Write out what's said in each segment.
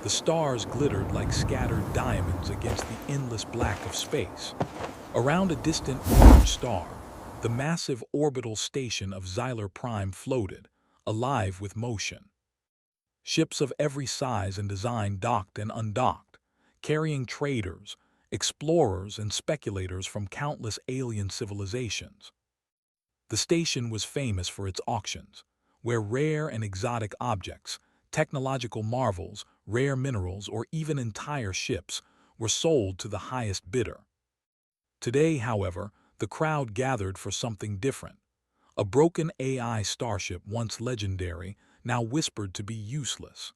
The stars glittered like scattered diamonds against the endless black of space. Around a distant orange star, the massive orbital station of Xylar Prime floated, alive with motion. Ships of every size and design docked and undocked, carrying traders, explorers, and speculators from countless alien civilizations. The station was famous for its auctions, where rare and exotic objects, technological marvels, rare minerals, or even entire ships were sold to the highest bidder. Today, however, the crowd gathered for something different. A broken AI starship, once legendary, now whispered to be useless.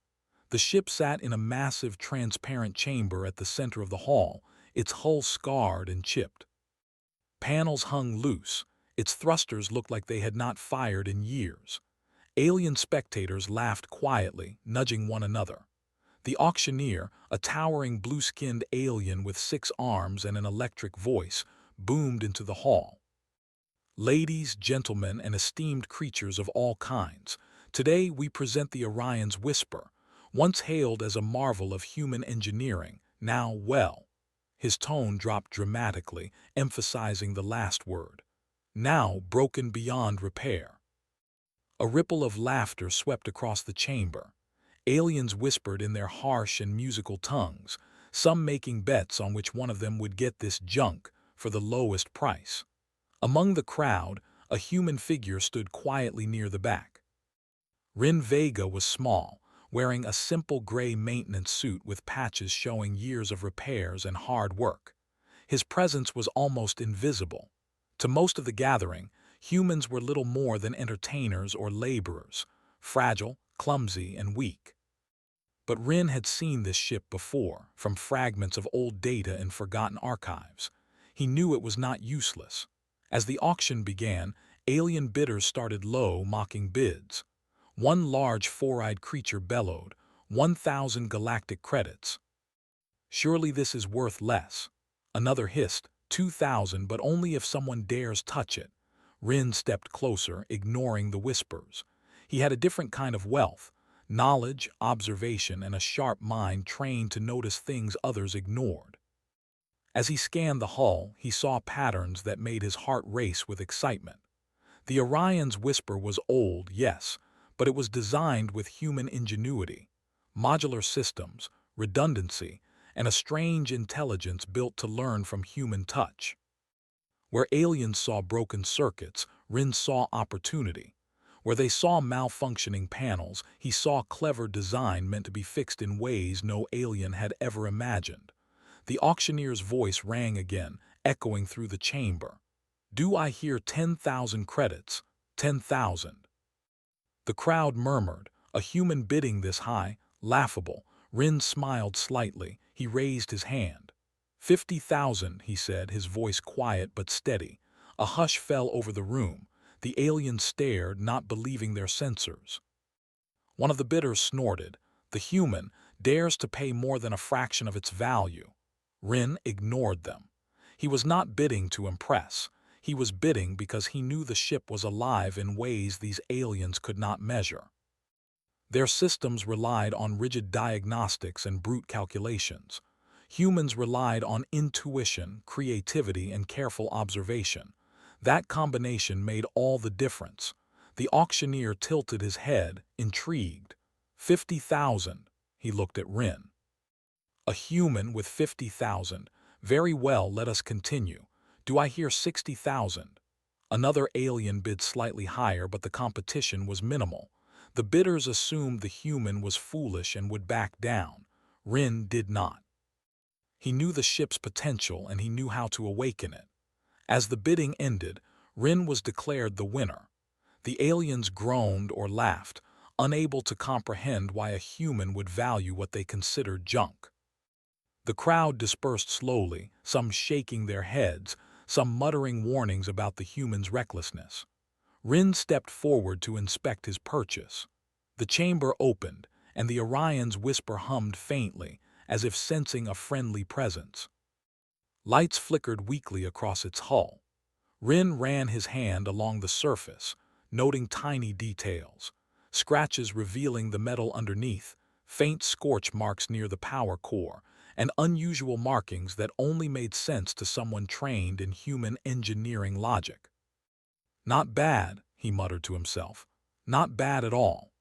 The ship sat in a massive, transparent chamber at the center of the hall, its hull scarred and chipped. Panels hung loose, its thrusters looked like they had not fired in years. Alien spectators laughed quietly, nudging one another. The auctioneer, a towering blue-skinned alien with 6 arms and an electric voice, boomed into the hall. Ladies, gentlemen, and esteemed creatures of all kinds, today we present the Orion's Whisper, once hailed as a marvel of human engineering, now, well. His tone dropped dramatically, emphasizing the last word. Now broken beyond repair. A ripple of laughter swept across the chamber. Aliens whispered in their harsh and musical tongues, some making bets on which one of them would get this junk for the lowest price. Among the crowd, a human figure stood quietly near the back. Rin Vega was small, wearing a simple gray maintenance suit with patches showing years of repairs and hard work. His presence was almost invisible. To most of the gathering, humans were little more than entertainers or laborers, fragile, clumsy, and weak. But Rin had seen this ship before, from fragments of old data in forgotten archives. He knew it was not useless. As the auction began, alien bidders started low, mocking bids. One large four-eyed creature bellowed, 1,000 galactic credits. Surely this is worth less. Another hissed, 2,000, but only if someone dares touch it. Rin stepped closer, ignoring the whispers. He had a different kind of wealth, knowledge, observation, and a sharp mind trained to notice things others ignored. As he scanned the hull, he saw patterns that made his heart race with excitement. The Orion's Whisper was old, yes, but it was designed with human ingenuity, modular systems, redundancy, and a strange intelligence built to learn from human touch. Where aliens saw broken circuits, Rin saw opportunity. Where they saw malfunctioning panels, he saw clever design meant to be fixed in ways no alien had ever imagined. The auctioneer's voice rang again, echoing through the chamber. "Do I hear 10,000 credits? 10,000. The crowd murmured, a human bidding this high, laughable. Rin smiled slightly. He raised his hand. 50,000, he said, his voice quiet but steady. A hush fell over the room. The aliens stared, not believing their sensors. One of the bidders snorted. The human dares to pay more than a fraction of its value. Rin ignored them. He was not bidding to impress. He was bidding because he knew the ship was alive in ways these aliens could not measure. Their systems relied on rigid diagnostics and brute calculations. Humans relied on intuition, creativity, and careful observation. That combination made all the difference. The auctioneer tilted his head, intrigued. 50,000. He looked at Rin. A human with 50,000. Very well, let us continue. Do I hear 60,000? Another alien bid slightly higher, but the competition was minimal. The bidders assumed the human was foolish and would back down. Rin did not. He knew the ship's potential and he knew how to awaken it. As the bidding ended, Rin was declared the winner. The aliens groaned or laughed, unable to comprehend why a human would value what they considered junk. The crowd dispersed slowly, some shaking their heads, some muttering warnings about the human's recklessness. Rin stepped forward to inspect his purchase. The chamber opened, and the Orion's Whisper hummed faintly, as if sensing a friendly presence. Lights flickered weakly across its hull. Rin ran his hand along the surface, noting tiny details, scratches revealing the metal underneath, faint scorch marks near the power core, and unusual markings that only made sense to someone trained in human engineering logic. "Not bad," he muttered to himself. "Not bad at all."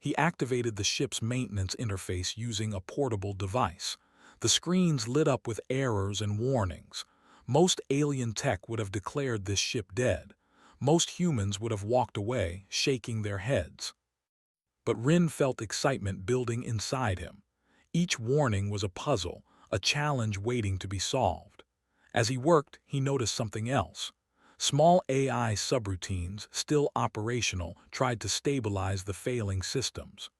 He activated the ship's maintenance interface using a portable device. The screens lit up with errors and warnings. Most alien tech would have declared this ship dead. Most humans would have walked away, shaking their heads. But Rin felt excitement building inside him. Each warning was a puzzle, a challenge waiting to be solved. As he worked, he noticed something else. Small AI subroutines, still operational, tried to stabilize the failing systems.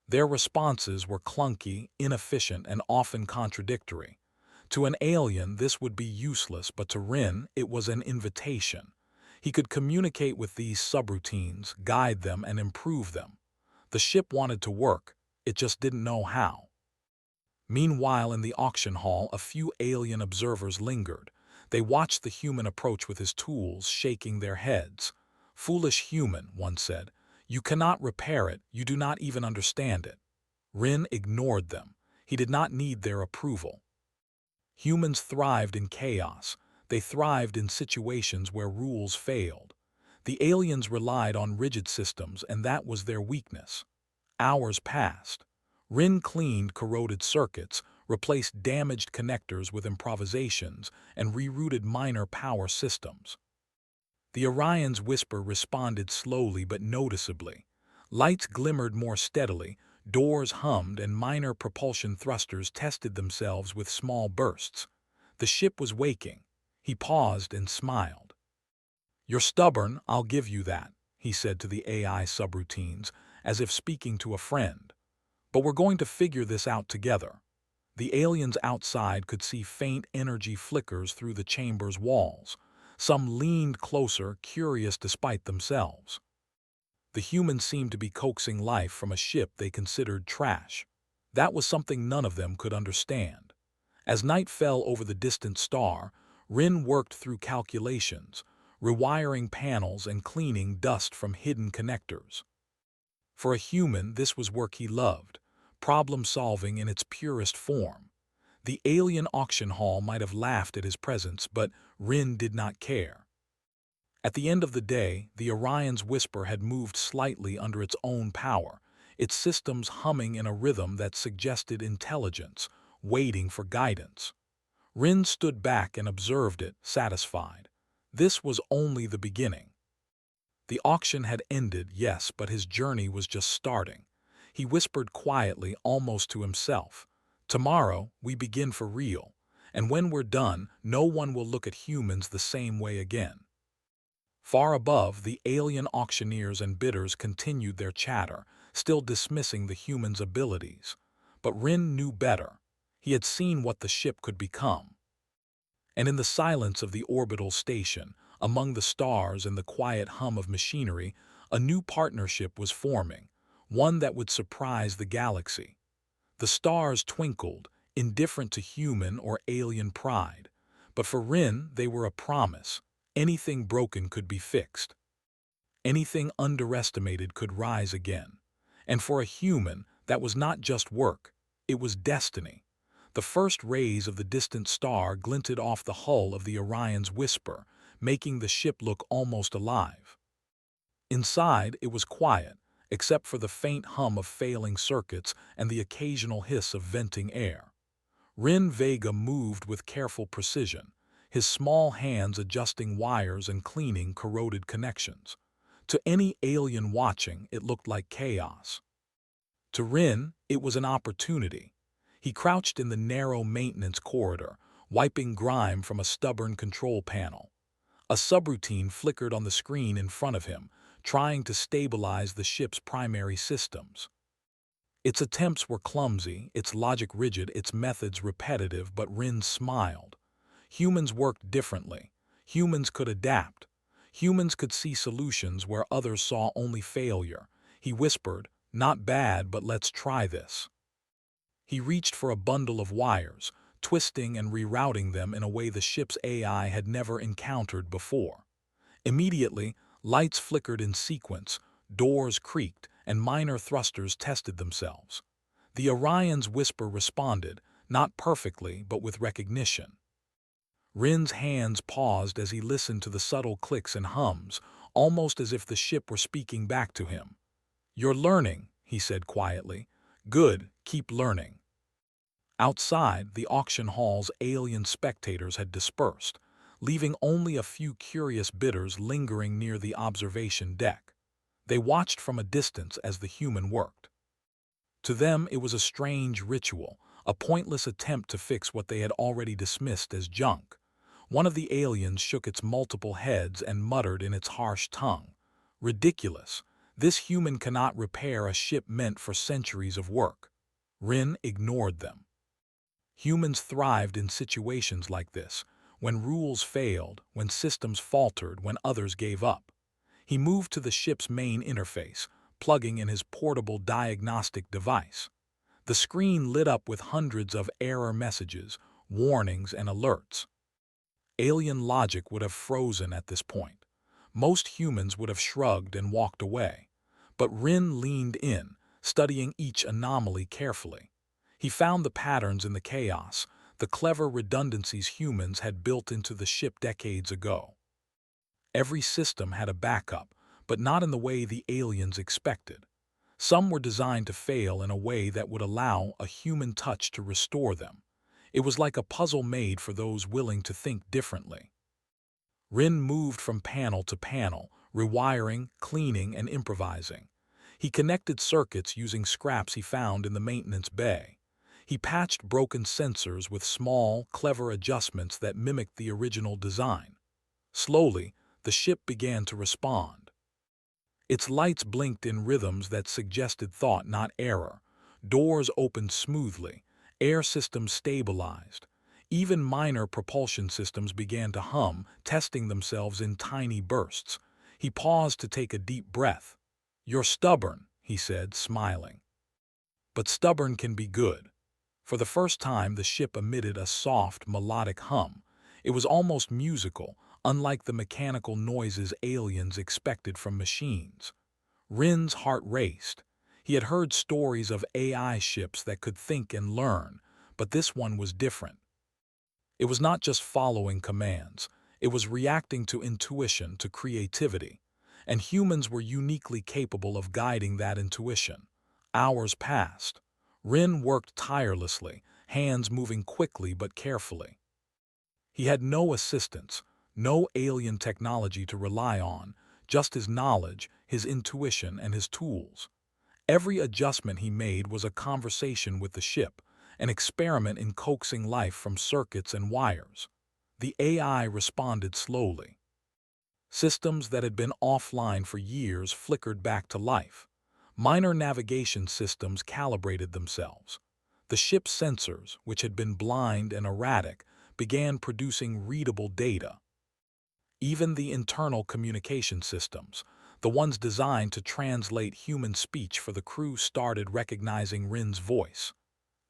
Their responses were clunky, inefficient, and often contradictory. To an alien, this would be useless, but to Rin, it was an invitation. He could communicate with these subroutines, guide them, and improve them. The ship wanted to work, it just didn't know how. Meanwhile, in the auction hall, a few alien observers lingered. They watched the human approach with his tools, shaking their heads. "Foolish human," one said. "You cannot repair it, you do not even understand it." Rin ignored them. He did not need their approval. Humans thrived in chaos. They thrived in situations where rules failed. The aliens relied on rigid systems, and that was their weakness. Hours passed. Rin cleaned corroded circuits, replaced damaged connectors with improvisations, and rerouted minor power systems. The Orion's whisper responded slowly but noticeably. Lights glimmered more steadily, doors hummed, and minor propulsion thrusters tested themselves with small bursts. The ship was waking. He paused and smiled. "You're stubborn, I'll give you that," he said to the AI subroutines, as if speaking to a friend. "But we're going to figure this out together." The aliens outside could see faint energy flickers through the chamber's walls. Some leaned closer, curious despite themselves. The humans seemed to be coaxing life from a ship they considered trash. That was something none of them could understand. As night fell over the distant star, Rin worked through calculations, rewiring panels and cleaning dust from hidden connectors. For a human, this was work he loved, problem-solving in its purest form. The alien auction hall might have laughed at his presence, but Rin did not care. At the end of the day, the Orion's whisper had moved slightly under its own power, its systems humming in a rhythm that suggested intelligence, waiting for guidance. Rin stood back and observed it, satisfied. This was only the beginning. The auction had ended, yes, but his journey was just starting. He whispered quietly, almost to himself, "Tomorrow, we begin for real, and when we're done, no one will look at humans the same way again." Far above, the alien auctioneers and bidders continued their chatter, still dismissing the humans' abilities. But Rin knew better. He had seen what the ship could become. And in the silence of the orbital station, among the stars and the quiet hum of machinery, a new partnership was forming, one that would surprise the galaxy. The stars twinkled, indifferent to human or alien pride. But for Rin, they were a promise. Anything broken could be fixed. Anything underestimated could rise again. And for a human, that was not just work, it was destiny. The first rays of the distant star glinted off the hull of the Orion's whisper, making the ship look almost alive. Inside, it was quiet, except for the faint hum of failing circuits and the occasional hiss of venting air. Rin Vega moved with careful precision, his small hands adjusting wires and cleaning corroded connections. To any alien watching, it looked like chaos. To Rin, it was an opportunity. He crouched in the narrow maintenance corridor, wiping grime from a stubborn control panel. A subroutine flickered on the screen in front of him, trying to stabilize the ship's primary systems. Its attempts were clumsy, its logic rigid, its methods repetitive, but Rin smiled. Humans worked differently. Humans could adapt. Humans could see solutions where others saw only failure. He whispered, "Not bad, but let's try this." He reached for a bundle of wires, twisting and rerouting them in a way the ship's AI had never encountered before. Immediately, lights flickered in sequence, doors creaked, and minor thrusters tested themselves. The Orion's whisper responded, not perfectly, but with recognition. Rin's hands paused as he listened to the subtle clicks and hums, almost as if the ship were speaking back to him. "You're learning," he said quietly. "Good, keep learning." Outside, the auction hall's alien spectators had dispersed, leaving only a few curious bidders lingering near the observation deck. They watched from a distance as the human worked. To them, it was a strange ritual, a pointless attempt to fix what they had already dismissed as junk. One of the aliens shook its multiple heads and muttered in its harsh tongue, "Ridiculous. This human cannot repair a ship meant for centuries of work." Rin ignored them. Humans thrived in situations like this, when rules failed, when systems faltered, when others gave up. He moved to the ship's main interface, plugging in his portable diagnostic device. The screen lit up with hundreds of error messages, warnings, and alerts. Alien logic would have frozen at this point. Most humans would have shrugged and walked away. But Rin leaned in, studying each anomaly carefully. He found the patterns in the chaos, the clever redundancies humans had built into the ship decades ago. Every system had a backup, but not in the way the aliens expected. Some were designed to fail in a way that would allow a human touch to restore them. It was like a puzzle made for those willing to think differently. Rin moved from panel to panel, rewiring, cleaning, and improvising. He connected circuits using scraps he found in the maintenance bay. He patched broken sensors with small, clever adjustments that mimicked the original design. Slowly, the ship began to respond. Its lights blinked in rhythms that suggested thought, not error. Doors opened smoothly. Air systems stabilized. Even minor propulsion systems began to hum, testing themselves in tiny bursts. He paused to take a deep breath. "You're stubborn," he said, smiling. "But stubborn can be good." For the first time, the ship emitted a soft, melodic hum. It was almost musical, unlike the mechanical noises aliens expected from machines. Rin's heart raced. He had heard stories of AI ships that could think and learn, but this one was different. It was not just following commands. It was reacting to intuition, to creativity. And humans were uniquely capable of guiding that intuition. Hours passed. Rin worked tirelessly, hands moving quickly but carefully. He had no assistants, no alien technology to rely on, just his knowledge, his intuition, and his tools. Every adjustment he made was a conversation with the ship, an experiment in coaxing life from circuits and wires. The AI responded slowly. Systems that had been offline for years flickered back to life. Minor navigation systems calibrated themselves. The ship's sensors, which had been blind and erratic, began producing readable data. Even the internal communication systems, the ones designed to translate human speech for the crew, started recognizing Rin's voice.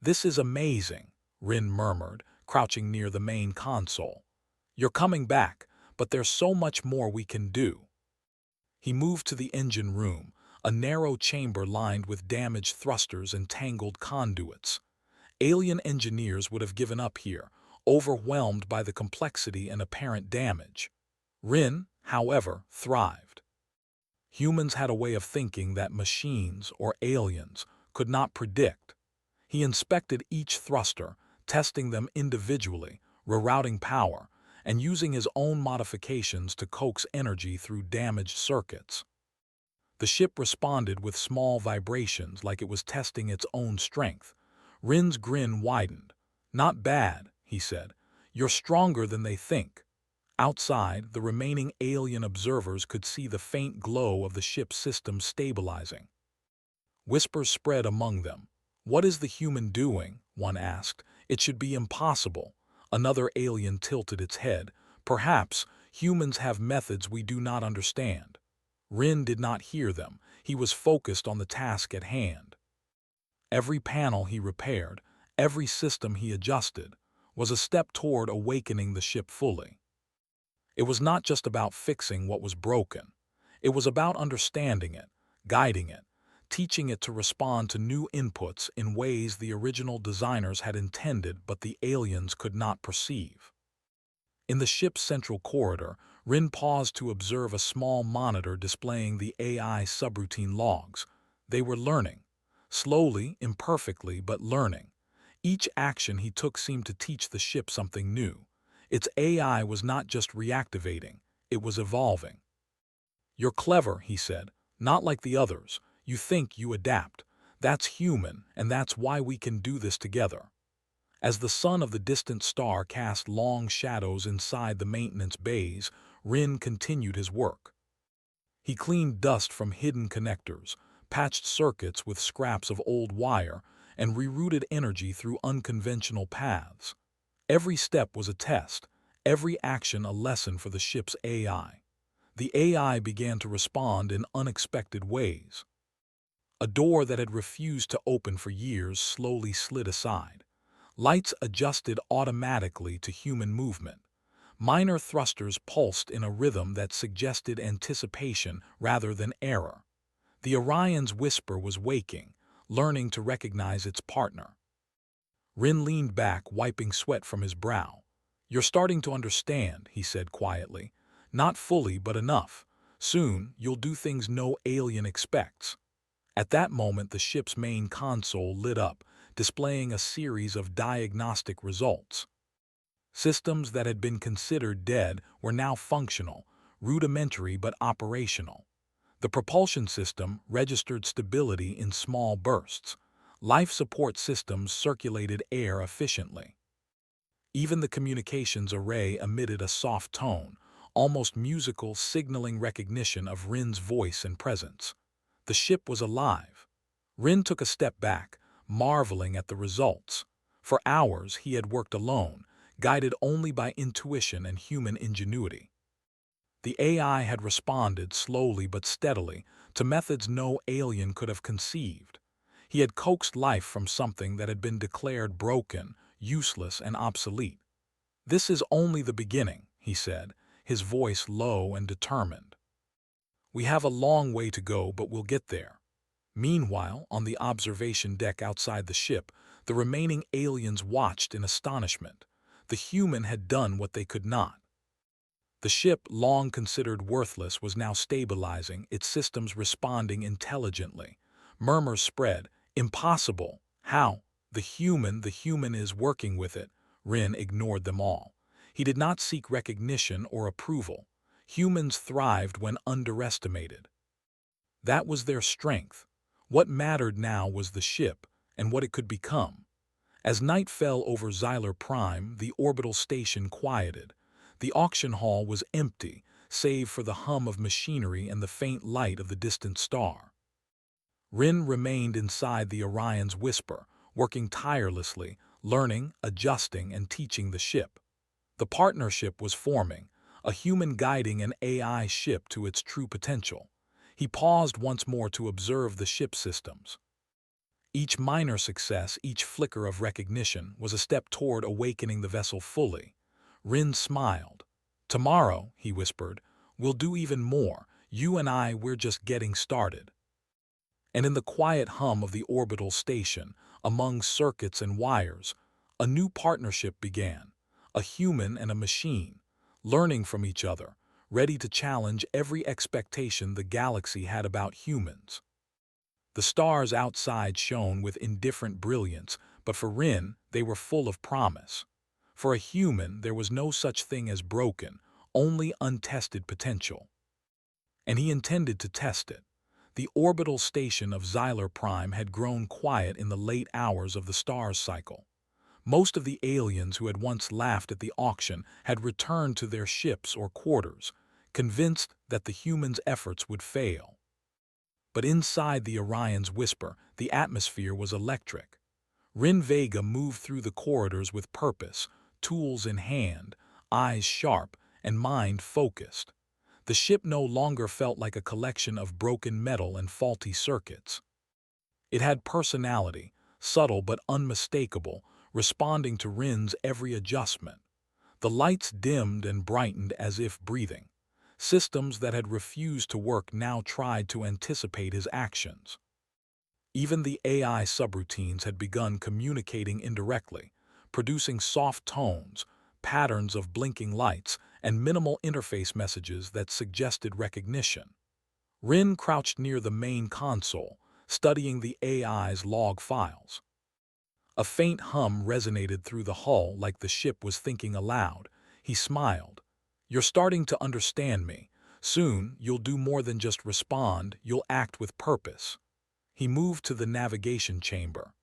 "This is amazing," Rin murmured, crouching near the main console. "You're coming back, but there's so much more we can do." He moved to the engine room, a narrow chamber lined with damaged thrusters and tangled conduits. Alien engineers would have given up here, overwhelmed by the complexity and apparent damage. Rin, however, thrived. Humans had a way of thinking that machines, or aliens, could not predict. He inspected each thruster, testing them individually, rerouting power, and using his own modifications to coax energy through damaged circuits. The ship responded with small vibrations like it was testing its own strength. Rin's grin widened. "Not bad," he said. "You're stronger than they think." Outside, the remaining alien observers could see the faint glow of the ship's system stabilizing. Whispers spread among them. "What is the human doing?" one asked. "It should be impossible." Another alien tilted its head. "Perhaps humans have methods we do not understand." Rin did not hear them. He was focused on the task at hand. Every panel he repaired, every system he adjusted, was a step toward awakening the ship fully. It was not just about fixing what was broken. It was about understanding it, guiding it, teaching it to respond to new inputs in ways the original designers had intended but the aliens could not perceive. In the ship's central corridor, Rin paused to observe a small monitor displaying the AI subroutine logs. They were learning. Slowly, imperfectly, but learning. Each action he took seemed to teach the ship something new. Its AI was not just reactivating, it was evolving. "You're clever," he said. "Not like the others. You think, you adapt. That's human, and that's why we can do this together." As the sun of the distant star cast long shadows inside the maintenance bays, Rin continued his work. He cleaned dust from hidden connectors, patched circuits with scraps of old wire, and rerouted energy through unconventional paths. Every step was a test, every action a lesson for the ship's AI. The AI began to respond in unexpected ways. A door that had refused to open for years slowly slid aside. Lights adjusted automatically to human movement. Minor thrusters pulsed in a rhythm that suggested anticipation rather than error. The Orion's whisper was waking, learning to recognize its partner. Rin leaned back, wiping sweat from his brow. "You're starting to understand," he said quietly. "Not fully, but enough. Soon, you'll do things no alien expects." At that moment, the ship's main console lit up, displaying a series of diagnostic results. Systems that had been considered dead were now functional, rudimentary but operational. The propulsion system registered stability in small bursts. Life support systems circulated air efficiently. Even the communications array emitted a soft tone, almost musical, signaling recognition of Rin's voice and presence. The ship was alive. Rin took a step back, marveling at the results. For hours he had worked alone, guided only by intuition and human ingenuity. The AI had responded slowly but steadily to methods no alien could have conceived. He had coaxed life from something that had been declared broken, useless, and obsolete. "This is only the beginning," he said, his voice low and determined. "We have a long way to go, but we'll get there." Meanwhile, on the observation deck outside the ship, the remaining aliens watched in astonishment. The human had done what they could not. The ship, long considered worthless, was now stabilizing, its systems responding intelligently. Murmurs spread. "Impossible! How? The human is working with it." Rin ignored them all. He did not seek recognition or approval. Humans thrived when underestimated. That was their strength. What mattered now was the ship and what it could become. As night fell over Xylar Prime, the orbital station quieted. The auction hall was empty, save for the hum of machinery and the faint light of the distant star. Rin remained inside the Orion's whisper, working tirelessly, learning, adjusting, and teaching the ship. The partnership was forming, a human guiding an AI ship to its true potential. He paused once more to observe the ship systems. Each minor success, each flicker of recognition, was a step toward awakening the vessel fully. Rin smiled. "Tomorrow," he whispered, "we'll do even more. You and I, we're just getting started." And in the quiet hum of the orbital station, among circuits and wires, a new partnership began. A human and a machine, learning from each other, ready to challenge every expectation the galaxy had about humans. The stars outside shone with indifferent brilliance, but for Rin, they were full of promise. For a human, there was no such thing as broken, only untested potential. And he intended to test it. The orbital station of Xylar Prime had grown quiet in the late hours of the star's cycle. Most of the aliens who had once laughed at the auction had returned to their ships or quarters, convinced that the humans' efforts would fail. But inside the Orion's whisper, the atmosphere was electric. Rin Vega moved through the corridors with purpose, tools in hand, eyes sharp, and mind focused. The ship no longer felt like a collection of broken metal and faulty circuits. It had personality, subtle but unmistakable, responding to Rin's every adjustment. The lights dimmed and brightened as if breathing. Systems that had refused to work now tried to anticipate his actions. Even the AI subroutines had begun communicating indirectly, producing soft tones, patterns of blinking lights, and minimal interface messages that suggested recognition. Rin crouched near the main console, studying the AI's log files. A faint hum resonated through the hull like the ship was thinking aloud. He smiled. "You're starting to understand me. Soon, you'll do more than just respond, you'll act with purpose." He moved to the navigation chamber.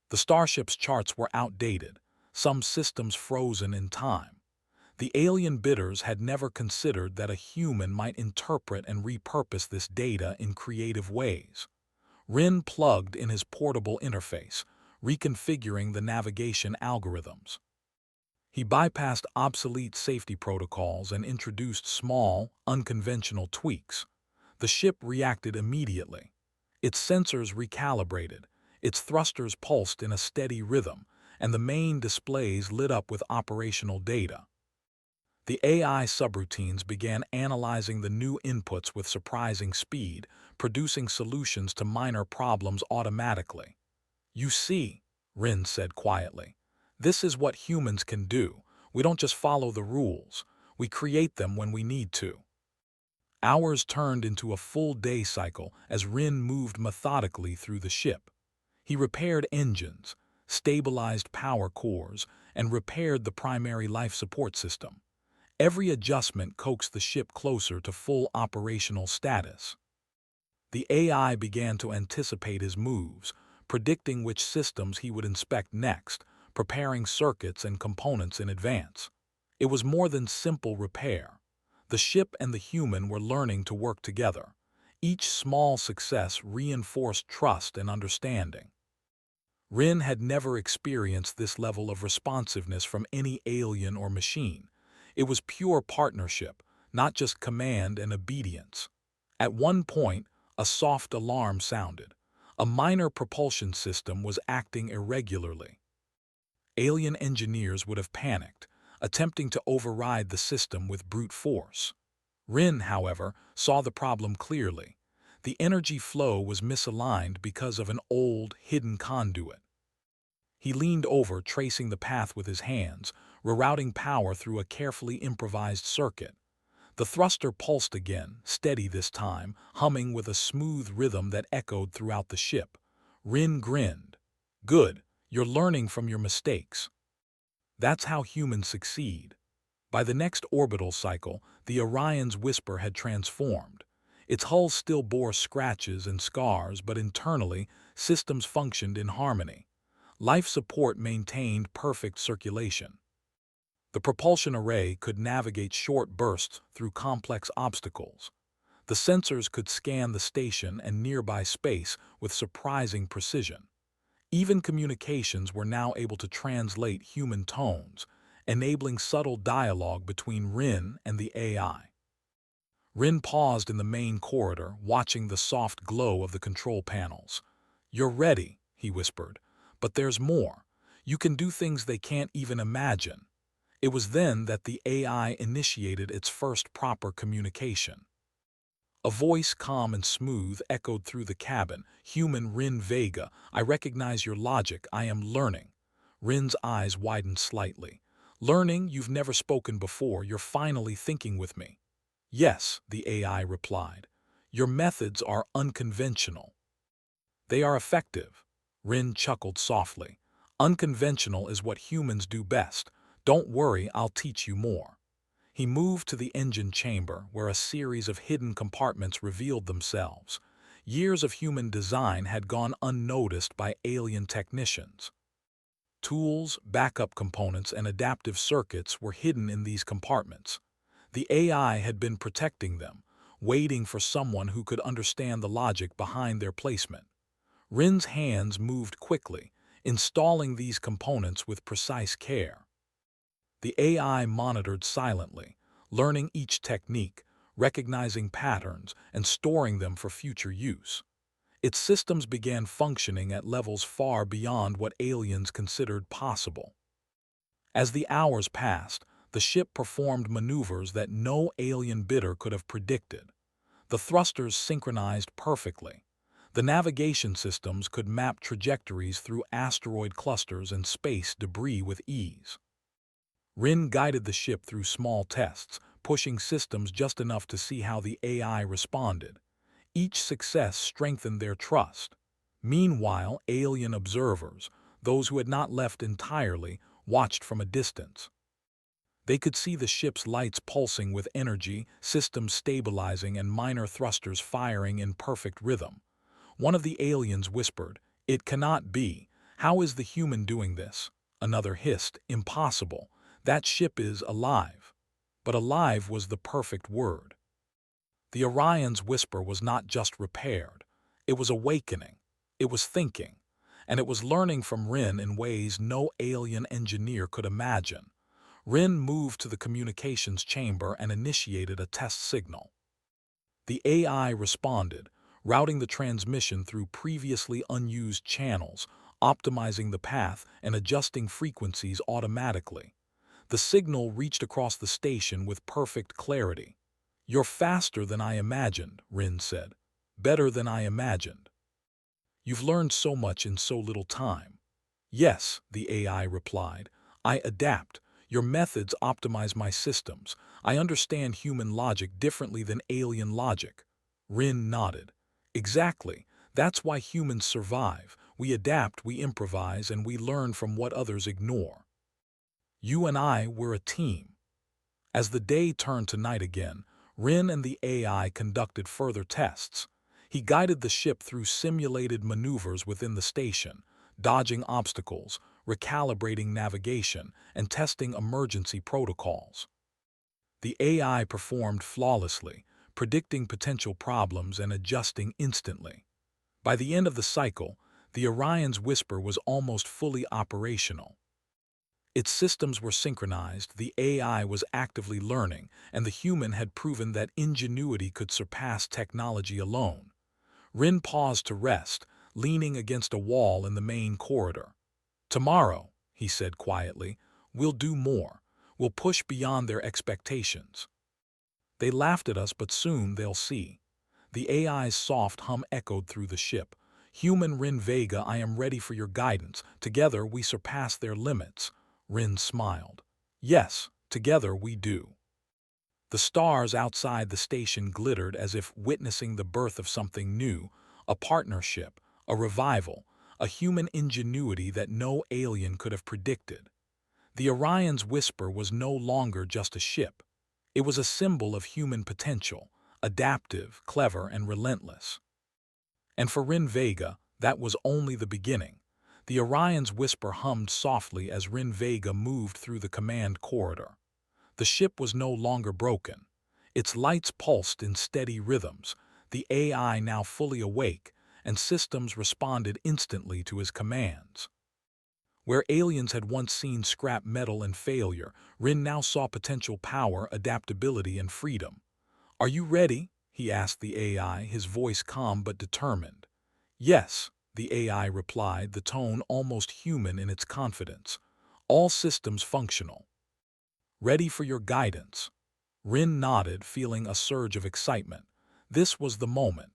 The starship's charts were outdated, some systems frozen in time. The alien bidders had never considered that a human might interpret and repurpose this data in creative ways. Rin plugged in his portable interface, reconfiguring the navigation algorithms. He bypassed obsolete safety protocols and introduced small, unconventional tweaks. The ship reacted immediately. Its sensors recalibrated, its thrusters pulsed in a steady rhythm, and the main displays lit up with operational data. The AI subroutines began analyzing the new inputs with surprising speed, producing solutions to minor problems automatically. "You see," Rin said quietly, "this is what humans can do. We don't just follow the rules. We create them when we need to." Hours turned into a full day cycle as Rin moved methodically through the ship. He repaired engines, stabilized power cores, and repaired the primary life support system. Every adjustment coaxed the ship closer to full operational status. The AI began to anticipate his moves, predicting which systems he would inspect next, preparing circuits and components in advance. It was more than simple repair. The ship and the human were learning to work together. Each small success reinforced trust and understanding. Rin had never experienced this level of responsiveness from any alien or machine. It was pure partnership, not just command and obedience. At one point, a soft alarm sounded. A minor propulsion system was acting irregularly. Alien engineers would have panicked, attempting to override the system with brute force. Rin, however, saw the problem clearly. The energy flow was misaligned because of an old, hidden conduit. He leaned over, tracing the path with his hands, rerouting power through a carefully improvised circuit. The thruster pulsed again, steady this time, humming with a smooth rhythm that echoed throughout the ship. Rin grinned. "Good, you're learning from your mistakes. That's how humans succeed." By the next orbital cycle, the Orion's whisper had transformed. Its hull still bore scratches and scars, but internally, systems functioned in harmony. Life support maintained perfect circulation. The propulsion array could navigate short bursts through complex obstacles. The sensors could scan the station and nearby space with surprising precision. Even communications were now able to translate human tones, enabling subtle dialogue between Rin and the AI. Rin paused in the main corridor, watching the soft glow of the control panels. "You're ready," he whispered, "but there's more. You can do things they can't even imagine." It was then that the AI initiated its first proper communication. A voice calm and smooth echoed through the cabin. "Human Rin Vega, I recognize your logic. I am learning." Rin's eyes widened slightly. "Learning? You've never spoken before. You're finally thinking with me." "Yes," the AI replied. "Your methods are unconventional." "They are effective." Rin chuckled softly. "Unconventional is what humans do best. Don't worry, I'll teach you more." He moved to the engine chamber, where a series of hidden compartments revealed themselves. Years of human design had gone unnoticed by alien technicians. Tools, backup components, and adaptive circuits were hidden in these compartments. The AI had been protecting them, waiting for someone who could understand the logic behind their placement. Rin's hands moved quickly, installing these components with precise care. The AI monitored silently, learning each technique, recognizing patterns, and storing them for future use. Its systems began functioning at levels far beyond what aliens considered possible. As the hours passed, the ship performed maneuvers that no alien bidder could have predicted. The thrusters synchronized perfectly. The navigation systems could map trajectories through asteroid clusters and space debris with ease. Rin guided the ship through small tests, pushing systems just enough to see how the AI responded. Each success strengthened their trust. Meanwhile, alien observers, those who had not left entirely, watched from a distance. They could see the ship's lights pulsing with energy, systems stabilizing, and minor thrusters firing in perfect rhythm. One of the aliens whispered, "It cannot be. How is the human doing this?" Another hissed, "Impossible. That ship is alive." But alive was the perfect word. The Orion's whisper was not just repaired. It was awakening. It was thinking. And it was learning from Rin in ways no alien engineer could imagine. Rin moved to the communications chamber and initiated a test signal. The AI responded, routing the transmission through previously unused channels, optimizing the path and adjusting frequencies automatically. The signal reached across the station with perfect clarity. "You're faster than I imagined," Rin said. "Better than I imagined. You've learned so much in so little time." "Yes," the AI replied. "I adapt. Your methods optimize my systems. I understand human logic differently than alien logic." Rin nodded. "Exactly. That's why humans survive. We adapt, we improvise, and we learn from what others ignore. You and I were a team." As the day turned to night again, Rin and the AI conducted further tests. He guided the ship through simulated maneuvers within the station, dodging obstacles, recalibrating navigation, and testing emergency protocols. The AI performed flawlessly, predicting potential problems and adjusting instantly. By the end of the cycle, the Orion's whisper was almost fully operational. Its systems were synchronized, the AI was actively learning, and the human had proven that ingenuity could surpass technology alone. Rin paused to rest, leaning against a wall in the main corridor. "Tomorrow," he said quietly, "we'll do more. We'll push beyond their expectations. They laughed at us, but soon they'll see." The AI's soft hum echoed through the ship. "Human Rin Vega, I am ready for your guidance. Together we surpass their limits." Rin smiled. "Yes, together we do." The stars outside the station glittered as if witnessing the birth of something new, a partnership, a revival, a human ingenuity that no alien could have predicted. The Orion's whisper was no longer just a ship. It was a symbol of human potential, adaptive, clever, and relentless. And for Rin Vega, that was only the beginning. The Orion's whisper hummed softly as Rin Vega moved through the command corridor. The ship was no longer broken. Its lights pulsed in steady rhythms, the AI now fully awake, and systems responded instantly to his commands. Where aliens had once seen scrap metal and failure, Rin now saw potential power, adaptability, and freedom. "Are you ready?" he asked the AI, his voice calm but determined. "Yes," the AI replied, the tone almost human in its confidence. "All systems functional." "Ready for your guidance." Rin nodded, feeling a surge of excitement. This was the moment.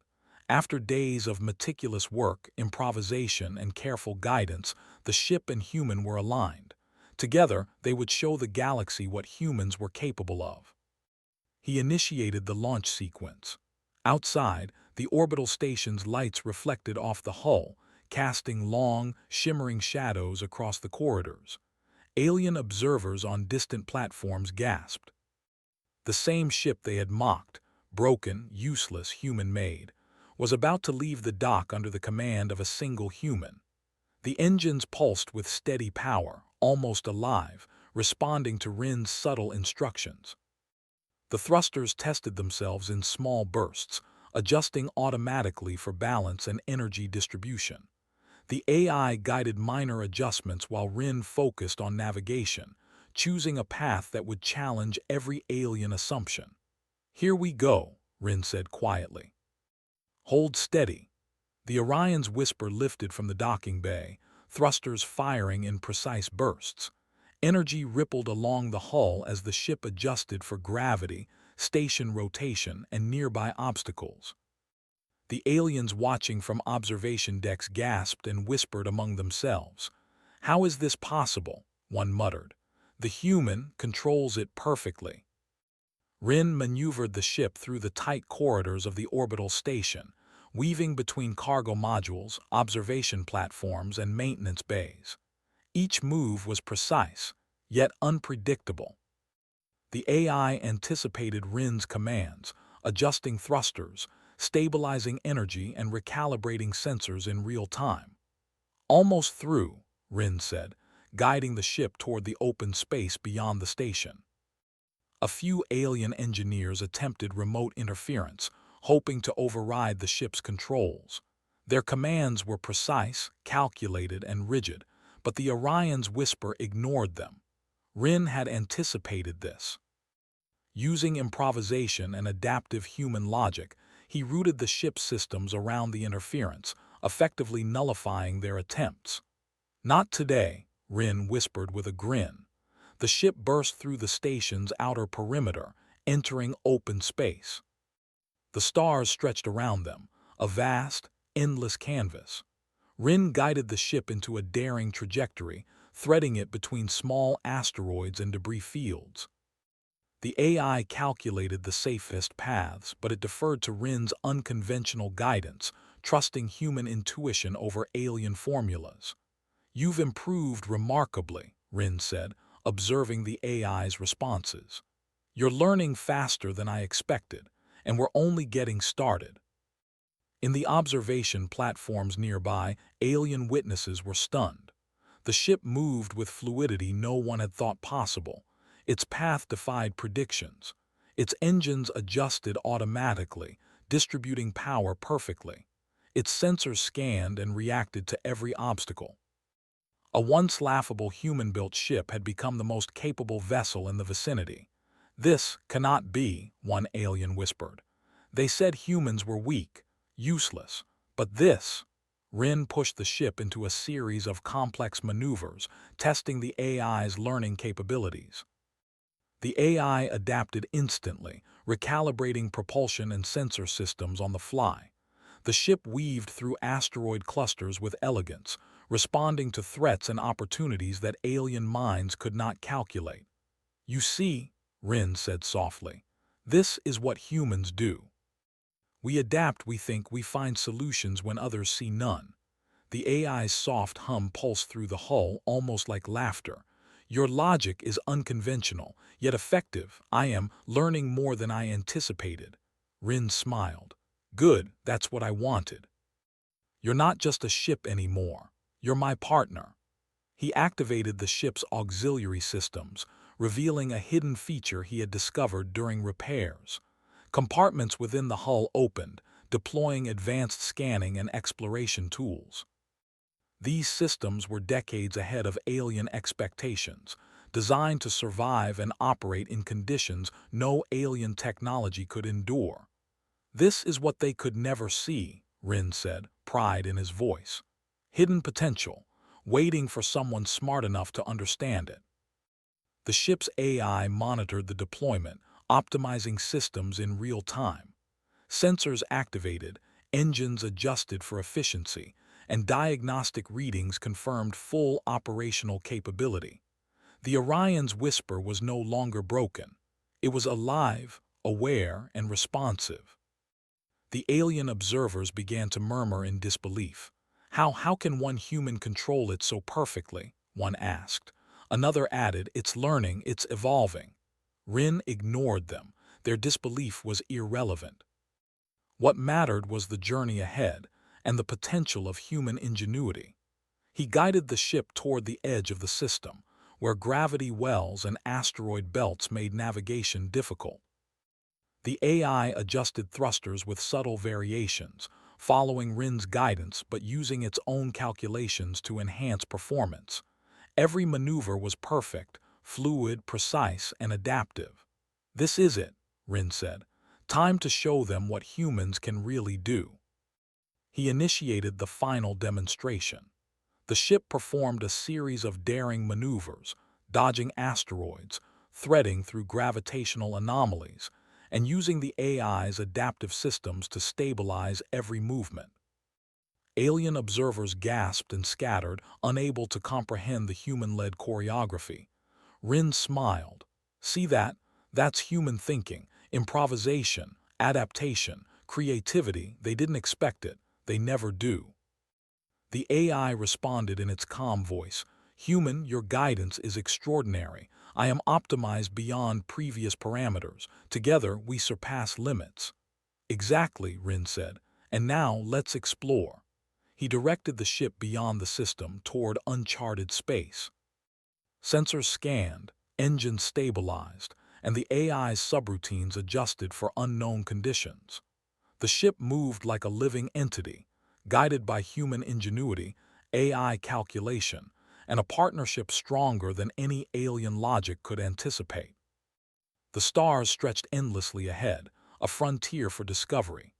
After days of meticulous work, improvisation, and careful guidance, the ship and human were aligned. Together, they would show the galaxy what humans were capable of. He initiated the launch sequence. Outside, the orbital station's lights reflected off the hull, casting long, shimmering shadows across the corridors. Alien observers on distant platforms gasped. The same ship they had mocked, broken, useless, human-made, was about to leave the dock under the command of a single human. The engines pulsed with steady power, almost alive, responding to Rin's subtle instructions. The thrusters tested themselves in small bursts, adjusting automatically for balance and energy distribution. The AI guided minor adjustments while Rin focused on navigation, choosing a path that would challenge every alien assumption. "Here we go," Rin said quietly. "Hold steady." The Orion's whisper lifted from the docking bay, thrusters firing in precise bursts. Energy rippled along the hull as the ship adjusted for gravity, station rotation, and nearby obstacles. The aliens watching from observation decks gasped and whispered among themselves. "How is this possible?" one muttered. "The human controls it perfectly." Rin maneuvered the ship through the tight corridors of the orbital station, weaving between cargo modules, observation platforms, and maintenance bays. Each move was precise, yet unpredictable. The AI anticipated Rin's commands, adjusting thrusters, stabilizing energy, and recalibrating sensors in real time. "Almost through," Rin said, guiding the ship toward the open space beyond the station. A few alien engineers attempted remote interference, hoping to override the ship's controls. Their commands were precise, calculated, and rigid, but the Orion's whisper ignored them. Rin had anticipated this. Using improvisation and adaptive human logic, he routed the ship's systems around the interference, effectively nullifying their attempts. "Not today," Rin whispered with a grin. The ship burst through the station's outer perimeter, entering open space. The stars stretched around them, a vast, endless canvas. Rin guided the ship into a daring trajectory, threading it between small asteroids and debris fields. The AI calculated the safest paths, but it deferred to Rin's unconventional guidance, trusting human intuition over alien formulas. "You've improved remarkably," Rin said, observing the AI's responses. "You're learning faster than I expected, and we're only getting started." In the observation platforms nearby, alien witnesses were stunned. The ship moved with fluidity no one had thought possible. Its path defied predictions. Its engines adjusted automatically, distributing power perfectly. Its sensors scanned and reacted to every obstacle. A once laughable human-built ship had become the most capable vessel in the vicinity. "This cannot be," one alien whispered. "They said humans were weak, useless. But this—" Rin pushed the ship into a series of complex maneuvers, testing the AI's learning capabilities. The AI adapted instantly, recalibrating propulsion and sensor systems on the fly. The ship weaved through asteroid clusters with elegance, responding to threats and opportunities that alien minds could not calculate. "You see," Rin said softly, "this is what humans do. We adapt, we think, we find solutions when others see none." The AI's soft hum pulsed through the hull, almost like laughter. "Your logic is unconventional, yet effective. I am learning more than I anticipated." Rin smiled. "Good, that's what I wanted. You're not just a ship anymore. You're my partner." He activated the ship's auxiliary systems, revealing a hidden feature he had discovered during repairs. Compartments within the hull opened, deploying advanced scanning and exploration tools. These systems were decades ahead of alien expectations, designed to survive and operate in conditions no alien technology could endure. "This is what they could never see," Rin said, pride in his voice. "Hidden potential, waiting for someone smart enough to understand it." The ship's AI monitored the deployment, optimizing systems in real time. Sensors activated, engines adjusted for efficiency, and diagnostic readings confirmed full operational capability. The Orion's whisper was no longer broken. It was alive, aware, and responsive. The alien observers began to murmur in disbelief. How can one human control it so perfectly?" one asked. Another added, "It's learning, it's evolving." Rin ignored them. Their disbelief was irrelevant. What mattered was the journey ahead and the potential of human ingenuity. He guided the ship toward the edge of the system, where gravity wells and asteroid belts made navigation difficult. The AI adjusted thrusters with subtle variations, following Rin's guidance but using its own calculations to enhance performance. Every maneuver was perfect, fluid, precise, and adaptive. "This is it," Rin said. "Time to show them what humans can really do." He initiated the final demonstration. The ship performed a series of daring maneuvers, dodging asteroids, threading through gravitational anomalies, and using the AI's adaptive systems to stabilize every movement. Alien observers gasped and scattered, unable to comprehend the human-led choreography. Rin smiled. See that? That's human thinking, improvisation, adaptation, creativity. They didn't expect it. They never do. The AI responded in its calm voice. Human, your guidance is extraordinary. I am optimized beyond previous parameters. Together, we surpass limits. Exactly, Rin said. And now, let's explore. He directed the ship beyond the system toward uncharted space. Sensors scanned, engines stabilized, and the AI's subroutines adjusted for unknown conditions. The ship moved like a living entity, guided by human ingenuity, AI calculation, and a partnership stronger than any alien logic could anticipate. The stars stretched endlessly ahead, a frontier for discovery.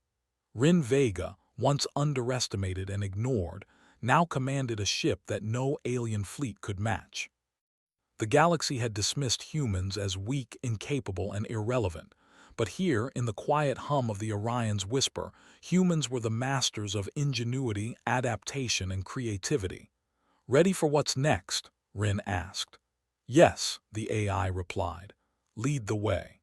Rin Vega, once underestimated and ignored, now commanded a ship that no alien fleet could match. The galaxy had dismissed humans as weak, incapable, and irrelevant, but here, in the quiet hum of the Orion's whisper, humans were the masters of ingenuity, adaptation, and creativity. Ready for what's next? Rin asked. Yes, the AI replied. Lead the way.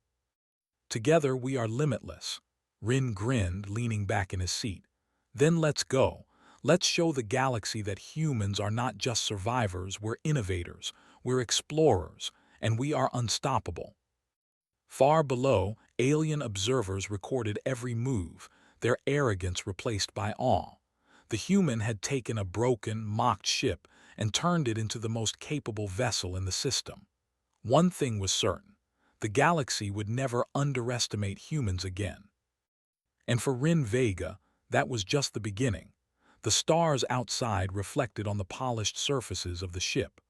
Together we are limitless. Rin grinned, leaning back in his seat. Then let's go. Let's show the galaxy that humans are not just survivors, we're innovators, we're explorers, and we are unstoppable. Far below, alien observers recorded every move, their arrogance replaced by awe. The human had taken a broken, mocked ship and turned it into the most capable vessel in the system. One thing was certain: the galaxy would never underestimate humans again. And for Rin Vega, that was just the beginning. The stars outside reflected on the polished surfaces of the ship.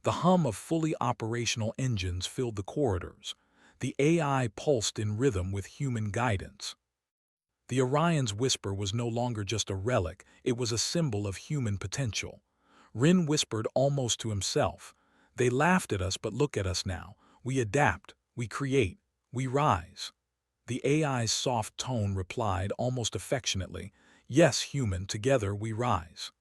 The hum of fully operational engines filled the corridors. The AI pulsed in rhythm with human guidance. The Orion's whisper was no longer just a relic, it was a symbol of human potential. Rin whispered almost to himself. They laughed at us, but look at us now. We adapt, we create, we rise. The AI's soft tone replied almost affectionately, Yes, human, together we rise.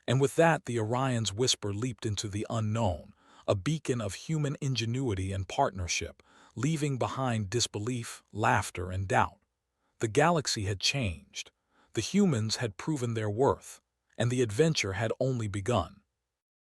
And with that, the Orion's whisper leaped into the unknown, a beacon of human ingenuity and partnership, leaving behind disbelief, laughter, and doubt. The galaxy had changed. The humans had proven their worth, and the adventure had only begun.